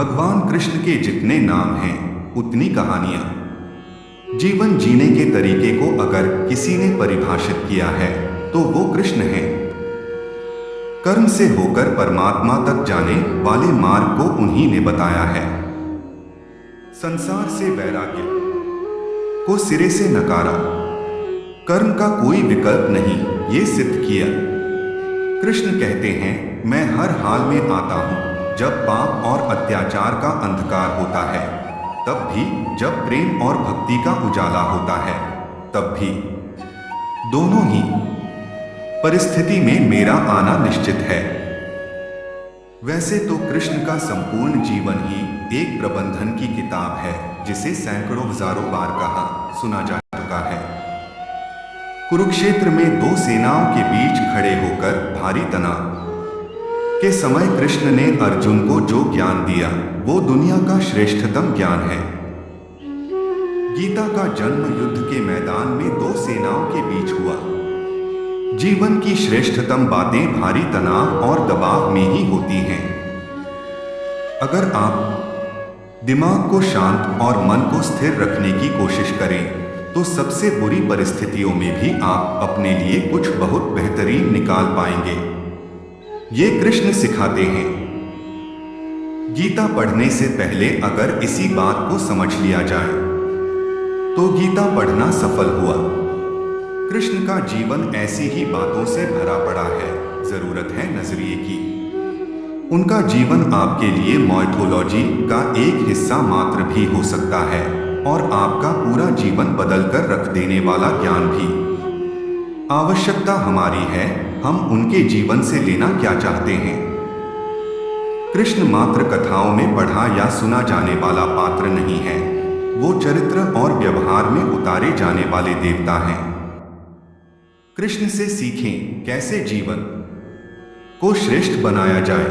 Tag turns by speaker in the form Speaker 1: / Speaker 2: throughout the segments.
Speaker 1: भगवान कृष्ण के जितने नाम हैं उतनी कहानियां। जीवन जीने के तरीके को अगर किसी ने परिभाषित किया है तो वो कृष्ण है। कर्म से होकर परमात्मा तक जाने वाले मार्ग को उन्हीं ने बताया है। संसार से वैराग्य को सिरे से नकारा, कर्म का कोई विकल्प नहीं ये सिद्ध किया। कृष्ण कहते हैं, मैं हर हाल में आता हूं जब पाप और अत्याचार का अंधकार होता है, तब भी जब प्रेम और भक्ति का उजाला होता है, तब भी। दोनों ही परिस्थिति में मेरा आना निश्चित है। वैसे तो कृष्ण का संपूर्ण जीवन ही एक प्रबंधन की किताब है, जिसे सैकड़ों हजारों बार कहा सुना जा चुका है। कुरुक्षेत्र में दो सेनाओं के बीच खड़े होकर भारी तनाव के समय कृष्ण ने अर्जुन को जो ज्ञान दिया वो दुनिया का श्रेष्ठतम ज्ञान है। गीता का जन्म युद्ध के मैदान में दो सेनाओं के बीच हुआ। जीवन की श्रेष्ठतम बातें भारी तनाव और दबाव में ही होती हैं। अगर आप दिमाग को शांत और मन को स्थिर रखने की कोशिश करें तो सबसे बुरी परिस्थितियों में भी आप अपने लिए कुछ बहुत बेहतरीन निकाल पाएंगे। ये कृष्ण सिखाते हैं। गीता पढ़ने से पहले अगर इसी बात को समझ लिया जाए तो गीता पढ़ना सफल हुआ। कृष्ण का जीवन ऐसी ही बातों से भरा पड़ा है। जरूरत है नजरिए की। उनका जीवन आपके लिए माइथोलॉजी का एक हिस्सा मात्र भी हो सकता है और आपका पूरा जीवन बदल कर रख देने वाला ज्ञान भी। आवश्यकता हमारी है, हम उनके जीवन से लेना क्या चाहते हैं। कृष्ण मात्र कथाओं में पढ़ा या सुना जाने वाला पात्र नहीं है, वो चरित्र और व्यवहार में उतारे जाने वाले देवता हैं। कृष्ण से सीखें कैसे जीवन को श्रेष्ठ बनाया जाए।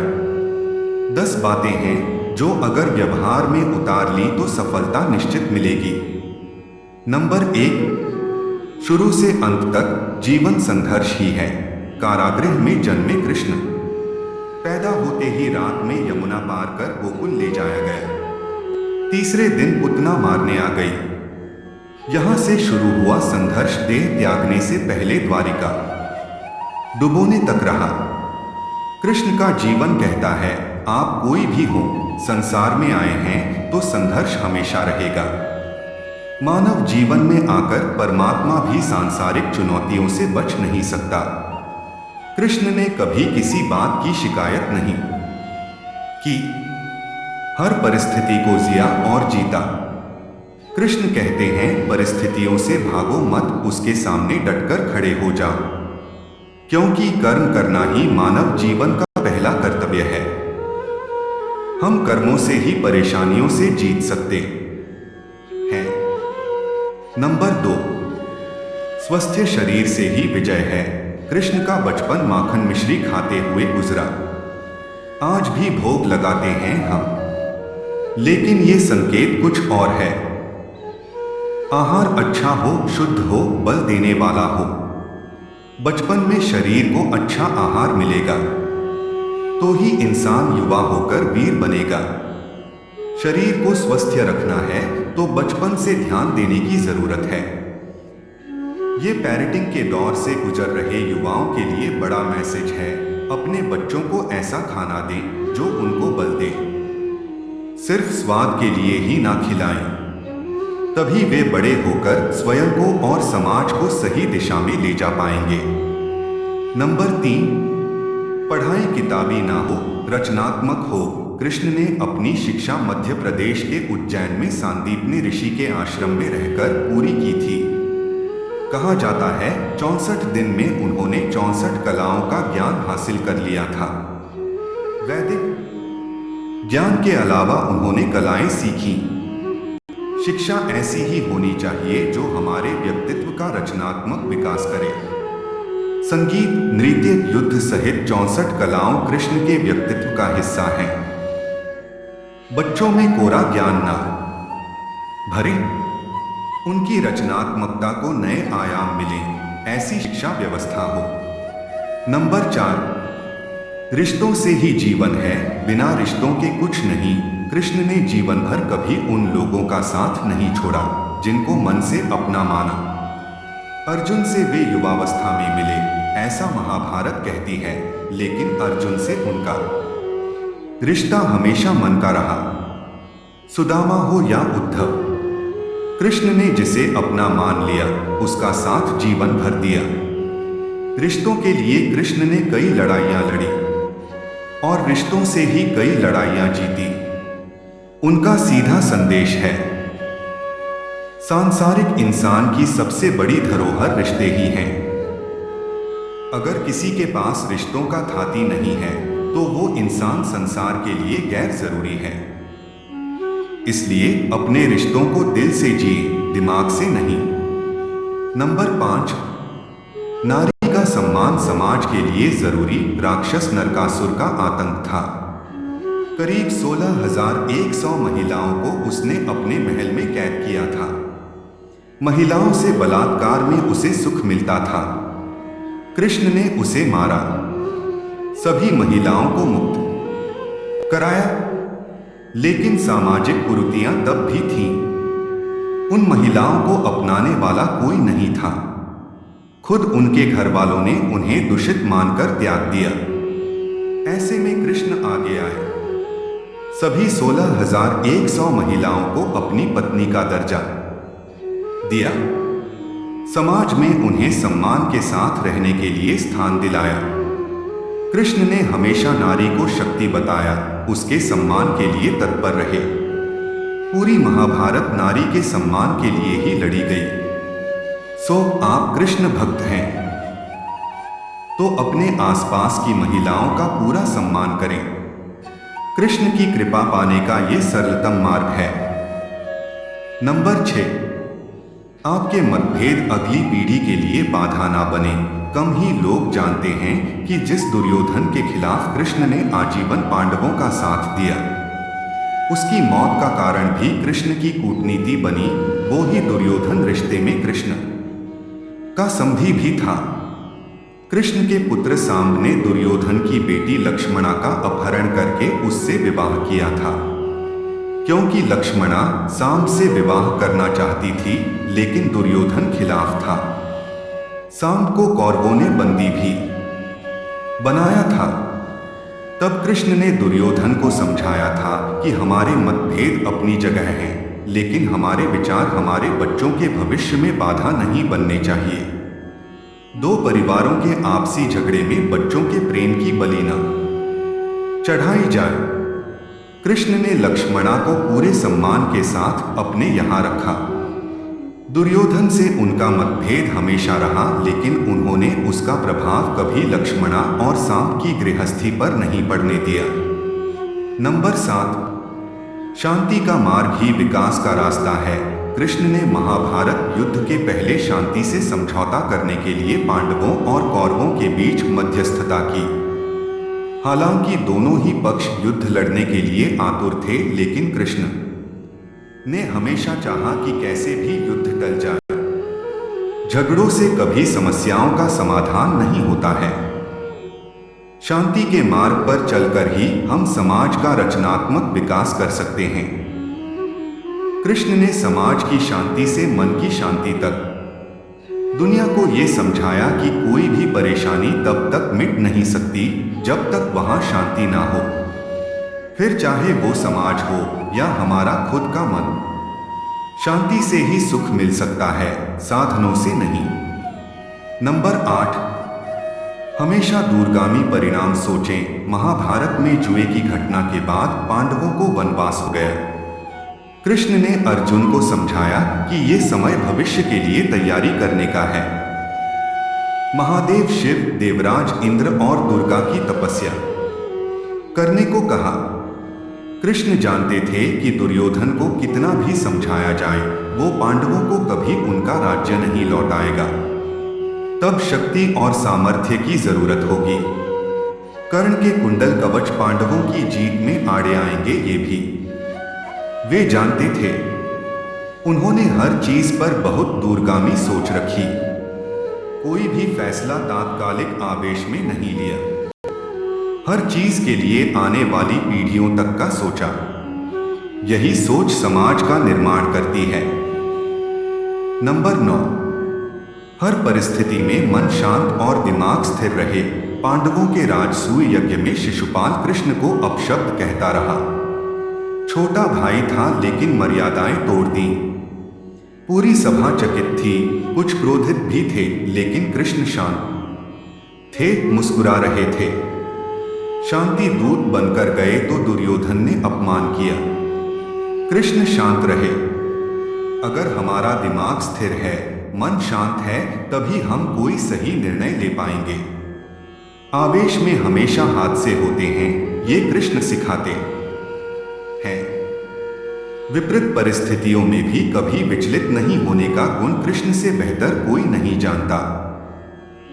Speaker 1: 10 बातें हैं जो अगर व्यवहार में उतार ली तो सफलता निश्चित मिलेगी। नंबर 1, शुरू से अंत तक जीवन संघर्ष ही है। कारागृह में जन्मे कृष्ण पैदा होते ही रात में यमुना पार कर गोकुल ले जाया गया। तीसरे दिन पुतना मारने आ गई। यहां से शुरू हुआ संघर्ष। देह त्यागने से पहले द्वारिका डुबोने तक रहा। कृष्ण का जीवन कहता है, आप कोई भी हो, संसार में आए हैं तो संघर्ष हमेशा रहेगा। मानव जीवन में आकर परमात्मा भी सांसारिक चुनौतियों से बच नहीं सकता। कृष्ण ने कभी किसी बात की शिकायत नहीं की। हर परिस्थिति को जिया और जीता। कृष्ण कहते हैं, परिस्थितियों से भागो मत, उसके सामने डटकर खड़े हो जाओ, क्योंकि कर्म करना ही मानव जीवन का पहला कर्तव्य है। हम कर्मों से ही परेशानियों से जीत सकते हैं। नंबर 2, स्वस्थ शरीर से ही विजय है। कृष्ण का बचपन माखन मिश्री खाते हुए गुजरा। आज भी भोग लगाते हैं हम, लेकिन ये संकेत कुछ और है। आहार अच्छा हो, शुद्ध हो, बल देने वाला हो। बचपन में शरीर को अच्छा आहार मिलेगा तो ही इंसान युवा होकर वीर बनेगा। शरीर को स्वस्थ रखना है तो बचपन से ध्यान देने की जरूरत है। ये पेरेंटिंग के दौर से गुजर रहे युवाओं के लिए बड़ा मैसेज है। अपने बच्चों को ऐसा खाना दें जो उनको बल दे। सिर्फ स्वाद के लिए ही ना खिलाएं, तभी वे बड़े होकर स्वयं को और समाज को सही दिशा में ले जा पाएंगे। नंबर 3, पढ़ाई किताबी ना हो, रचनात्मक हो। कृष्ण ने अपनी शिक्षा मध्य प्रदेश के उज्जैन में सांदीपनी ऋषि के आश्रम में रहकर पूरी की थी। कहा जाता है 64 दिन में उन्होंने 64 कलाओं का ज्ञान हासिल कर लिया था। वैदिक ज्ञान के अलावा उन्होंने कलाएं सीखी। शिक्षा ऐसी ही होनी चाहिए जो हमारे व्यक्तित्व का रचनात्मक विकास करे। संगीत, नृत्य, युद्ध सहित 64 कलाओं कृष्ण के व्यक्तित्व का हिस्सा हैं। बच्चों में कोरा ज्ञान ना भरे, उनकी रचनात्मकता को नए आयाम मिले, ऐसी शिक्षा व्यवस्था हो। नंबर 4, रिश्तों से ही जीवन है, बिना रिश्तों के कुछ नहीं। कृष्ण ने जीवन भर कभी उन लोगों का साथ नहीं छोड़ा जिनको मन से अपना माना। अर्जुन से वे युवावस्था में मिले, ऐसा महाभारत कहती है, लेकिन अर्जुन से उनका रिश्ता हमेशा मन का रहा। सुदामा हो या उद्धव, कृष्ण ने जिसे अपना मान लिया उसका साथ जीवन भर दिया। रिश्तों के लिए कृष्ण ने कई लड़ाइयां लड़ी और रिश्तों से ही कई लड़ाइयां जीती। उनका सीधा संदेश है, सांसारिक इंसान की सबसे बड़ी धरोहर रिश्ते ही हैं। अगर किसी के पास रिश्तों का थाती नहीं है तो वो इंसान संसार के लिए गैर जरूरी है। इसलिए अपने रिश्तों को दिल से जिए, दिमाग से नहीं। नंबर 5, नारी का सम्मान समाज के लिए जरूरी। राक्षस नरकासुर का आतंक था। करीब 16,100 महिलाओं को उसने अपने महल में कैद किया था। महिलाओं से बलात्कार में उसे सुख मिलता था। कृष्ण ने उसे मारा, सभी महिलाओं को मुक्त कराया, लेकिन सामाजिक कुरीतियां तब भी थीं। उन महिलाओं को अपनाने वाला कोई नहीं था। खुद उनके घर वालों ने उन्हें दूषित मानकर त्याग दिया। ऐसे में कृष्ण आगे आए, सभी 16,100 महिलाओं को अपनी पत्नी का दर्जा दिया। समाज में उन्हें सम्मान के साथ रहने के लिए स्थान दिलाया। कृष्ण ने हमेशा नारी को शक्ति बताया, उसके सम्मान के लिए तत्पर रहे। पूरी महाभारत नारी के सम्मान के लिए ही लड़ी गई। सो आप कृष्ण भक्त हैं तो अपने आसपास की महिलाओं का पूरा सम्मान करें। कृष्ण की कृपा पाने का ये सरलतम मार्ग है। नंबर 6, आपके मतभेद अगली पीढ़ी के लिए बाधा ना बने। कम ही लोग जानते हैं कि जिस दुर्योधन के खिलाफ कृष्ण ने आजीवन पांडवों का साथ दिया, उसकी मौत का कारण भी कृष्ण की कूटनीति बनी। वो ही दुर्योधन रिश्ते में कृष्ण का समधी भी था। कृष्ण के पुत्र सांब ने दुर्योधन की बेटी लक्ष्मणा का अपहरण करके उससे विवाह किया था, क्योंकि लक्ष्मणा सांब से विवाह करना चाहती थी, लेकिन दुर्योधन खिलाफ था। सांब को कौरवों ने बंदी भी बनाया था। तब कृष्ण ने दुर्योधन को समझाया था कि हमारे मतभेद अपनी जगह हैं, लेकिन हमारे विचार हमारे बच्चों के भविष्य में बाधा नहीं बनने चाहिए। दो परिवारों के आपसी झगड़े में बच्चों के प्रेम की बलि न चढ़ाई जाए। कृष्ण ने लक्ष्मणा को पूरे सम्मान के साथ अपने यहां रखा। दुर्योधन से उनका मतभेद हमेशा रहा, लेकिन उन्होंने उसका प्रभाव कभी लक्ष्मणा और सांब की गृहस्थी पर नहीं पड़ने दिया। नंबर 7, शांति का मार्ग ही विकास का रास्ता है। कृष्ण ने महाभारत युद्ध के पहले शांति से समझौता करने के लिए पांडवों और कौरवों के बीच मध्यस्थता की। हालांकि दोनों ही पक्ष युद्ध लड़ने के लिए आतुर थे, लेकिन कृष्ण ने हमेशा चाहा कि कैसे भी युद्ध टल जाए। झगड़ों से कभी समस्याओं का समाधान नहीं होता है। शांति के मार्ग पर चलकर ही हम समाज का रचनात्मक विकास कर सकते हैं। कृष्ण ने समाज की शांति से मन की शांति तक दुनिया को यह समझाया कि कोई भी परेशानी तब तक मिट नहीं सकती जब तक वहां शांति ना हो। फिर चाहे वो समाज हो या हमारा खुद का मन, शांति से ही सुख मिल सकता है, साधनों से नहीं। नंबर 8, हमेशा दूरगामी परिणाम सोचें। महाभारत में जुए की घटना के बाद पांडवों को वनवास हो गया। कृष्ण ने अर्जुन को समझाया कि ये समय भविष्य के लिए तैयारी करने का है। महादेव शिव, देवराज इंद्र और दुर्गा की तपस्या करने को कहा। कृष्ण जानते थे कि दुर्योधन को कितना भी समझाया जाए, वो पांडवों को कभी उनका राज्य नहीं लौटाएगा। तब शक्ति और सामर्थ्य की जरूरत होगी। कर्ण के कुंडल कवच पांडवों की जीत में आड़े आएंगे, ये भी वे जानते थे। उन्होंने हर चीज पर बहुत दूरगामी सोच रखी। कोई भी फैसला तात्कालिक आवेश में नहीं लिया। हर चीज के लिए आने वाली पीढ़ियों तक का सोचा। यही सोच समाज का निर्माण करती है। नंबर 9, हर परिस्थिति में मन शांत और दिमाग स्थिर रहे। पांडवों के राजसूय यज्ञ में शिशुपाल कृष्ण को अपशब्द कहता रहा। छोटा भाई था लेकिन मर्यादाएं तोड़ दी। पूरी सभा चकित थी, कुछ क्रोधित भी थे, लेकिन कृष्ण शांत थे, मुस्कुरा रहे थे। शांति दूत बनकर गए तो दुर्योधन ने अपमान किया। कृष्ण शांत रहे। अगर हमारा दिमाग स्थिर है, मन शांत है, तभी हम कोई सही निर्णय ले पाएंगे। आवेश में हमेशा हादसे होते हैं, ये कृष्ण सिखाते हैं। विपरीत परिस्थितियों में भी कभी विचलित नहीं होने का गुण कृष्ण से बेहतर कोई नहीं जानता।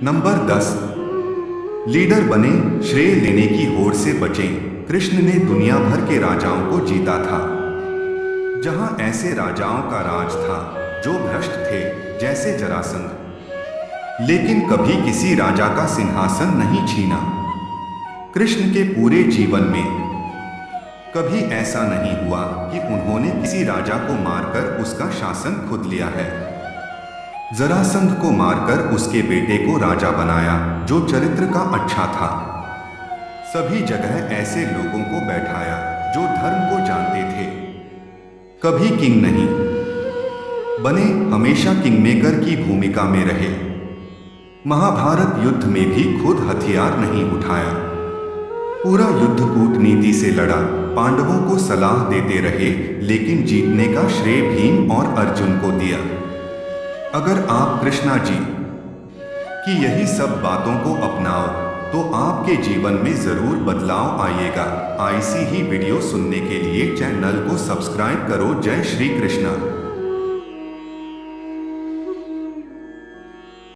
Speaker 1: नंबर 10, लीडर बने, श्रेय लेने की होड़ से बचें। कृष्ण ने दुनिया भर के राजाओं को जीता था। जहां ऐसे राजाओं का राज था जो भ्रष्ट थे, जैसे जरासंध, लेकिन कभी किसी राजा का सिंहासन नहीं छीना। कृष्ण के पूरे जीवन में कभी ऐसा नहीं हुआ कि उन्होंने किसी राजा को मारकर उसका शासन खुद लिया है। जरासंध को मारकर उसके बेटे को राजा बनाया, जो चरित्र का अच्छा था। सभी जगह ऐसे लोगों को बैठाया जो धर्म को जानते थे। कभी किंग नहीं बने, हमेशा किंगमेकर की भूमिका में रहे। महाभारत युद्ध में भी खुद हथियार नहीं उठाया, पूरा युद्ध कूटनीति से लड़ा। पांडवों को सलाह देते रहे, लेकिन जीतने का श्रेय भीम और अर्जुन को दिया। अगर आप कृष्णा जी की यही सब बातों को अपनाओ तो आपके जीवन में जरूर बदलाव आएगा। ऐसी ही वीडियो सुनने के लिए चैनल को सब्सक्राइब करो। जय श्री कृष्ण।